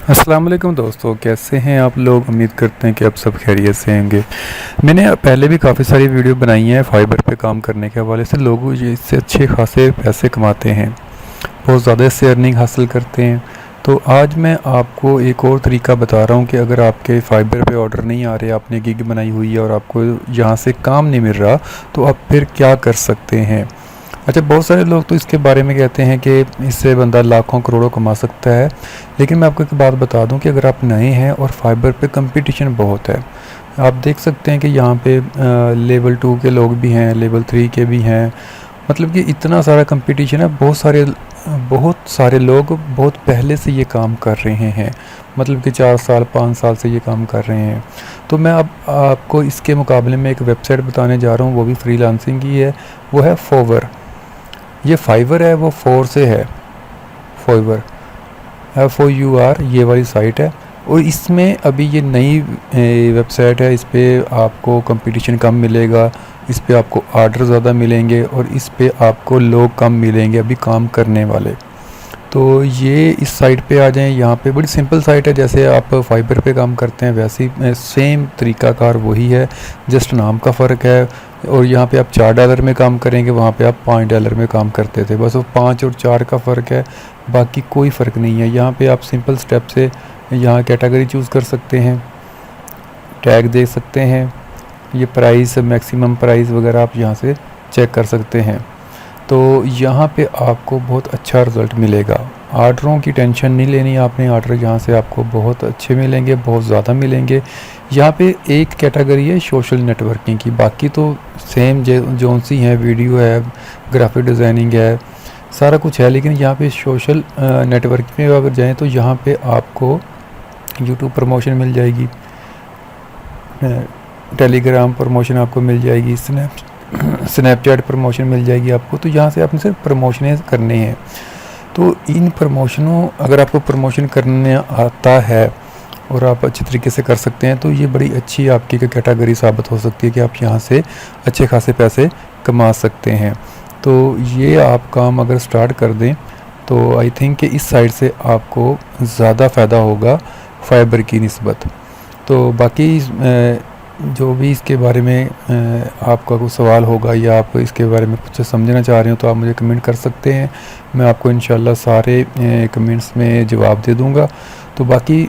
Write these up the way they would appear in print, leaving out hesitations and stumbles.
अस्सलाम वालेकुम दोस्तों, कैसे हैं आप लोग। उम्मीद करते हैं कि आप सब खैरियत से होंगे। मैंने पहले भी काफ़ी सारी वीडियो बनाई हैं फाइबर पे काम करने के हवाले से। लोग इससे अच्छे खासे पैसे कमाते हैं, बहुत ज़्यादा इससे अर्निंग हासिल करते हैं। तो आज मैं आपको एक और तरीका बता रहा हूँ कि अगर आपके फाइबर पे ऑर्डर नहीं आ रहे, आपने गिग बनाई हुई है और आपको यहाँ से काम नहीं मिल रहा, तो आप फिर क्या कर सकते हैं। अच्छा, बहुत सारे लोग तो इसके बारे में कहते हैं कि इससे बंदा लाखों करोड़ों कमा सकता है, लेकिन मैं आपको एक बात बता दूं कि अगर आप नए हैं और फाइबर पे कंपटीशन बहुत है। आप देख सकते हैं कि यहाँ पे लेवल 2 के लोग भी हैं, लेवल 3 के भी हैं। मतलब कि इतना सारा कंपटीशन है। बहुत सारे लोग बहुत पहले से ये काम कर रहे हैं, मतलब कि 4 साल 5 साल से ये काम कर रहे हैं। तो मैं अब आपको इसके मुकाबले में एक वेबसाइट बताने जा रहा हूँ, वो भी फ्रीलांसिंग की है। वो है फोवर। ये फाइवर है, वो 4 से है। फाइवर FOUR, ये वाली साइट है। और इसमें अभी ये नई वेबसाइट है। इस पर आपको कंपटीशन कम मिलेगा, इस पर आपको आर्डर ज़्यादा मिलेंगे और इस पर आपको लोग कम मिलेंगे अभी काम करने वाले। तो ये इस साइट पे आ जाएं। यहाँ पे बड़ी सिंपल साइट है, जैसे आप फाइबर पे काम करते हैं वैसे ही सेम तरीकाकार वही है, जस्ट नाम का फ़र्क है। और यहाँ पे आप $4 में काम करेंगे, वहाँ पे आप $5 में काम करते थे। बस वो 5 और 4 का फ़र्क है, बाकी कोई फ़र्क नहीं है। यहाँ पे आप सिंपल स्टेप से यहाँ कैटेगरी चूज़ कर सकते हैं, टैग दे सकते हैं, ये प्राइस, मैक्सिमम प्राइस वगैरह आप यहाँ से चेक कर सकते हैं। तो यहाँ पे आपको बहुत अच्छा रिज़ल्ट मिलेगा। आर्डरों की टेंशन नहीं लेनी आपने, आर्डर यहाँ से आपको बहुत अच्छे मिलेंगे, बहुत ज़्यादा मिलेंगे। यहाँ पे एक कैटेगरी है सोशल नेटवर्किंग की, बाकी तो सेम जो सी है, वीडियो है, ग्राफिक डिज़ाइनिंग है, सारा कुछ है। लेकिन यहाँ पे सोशल नेटवर्किंग में अगर जाएँ तो यहाँ पे आपको यूट्यूब प्रमोशन मिल जाएगी, टेलीग्राम प्रमोशन आपको मिल जाएगी, स्नैपचैट प्रमोशन मिल जाएगी आपको। तो यहाँ से आपने सिर्फ प्रमोशनें करने हैं। तो इन प्रमोशनों, अगर आपको प्रमोशन करने आता है और आप अच्छे तरीके से कर सकते हैं, तो ये बड़ी अच्छी आपकी कैटेगरी साबित हो सकती है कि आप यहाँ से अच्छे खासे पैसे कमा सकते हैं। तो ये आप काम अगर स्टार्ट कर दें तो आई थिंक कि इस साइड से आपको ज़्यादा फ़ायदा होगा फाइबर की निस्बत। तो बाकी जो भी इसके बारे में आपका कोई सवाल होगा या आप इसके बारे में कुछ समझना चाह रहे हो तो आप मुझे कमेंट कर सकते हैं। मैं आपको इंशाल्लाह सारे कमेंट्स में जवाब दे दूंगा। तो बाकी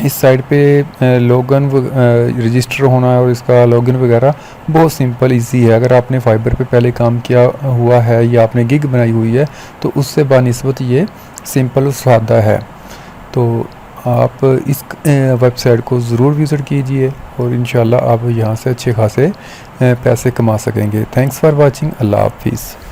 इस साइट पे लॉगिन रजिस्टर होना है और इसका लॉगिन वगैरह बहुत सिंपल इजी है। अगर आपने फाइबर पे पहले काम किया हुआ है या आपने गिग बनाई हुई है तो उससे बानिस्बत ये सिंपल और सादा है। तो आप इस वेबसाइट को ज़रूर विज़िट कीजिए और इंशाल्लाह आप यहाँ से अच्छे खासे पैसे कमा सकेंगे। Thanks for watching. अल्लाह हाफिज़।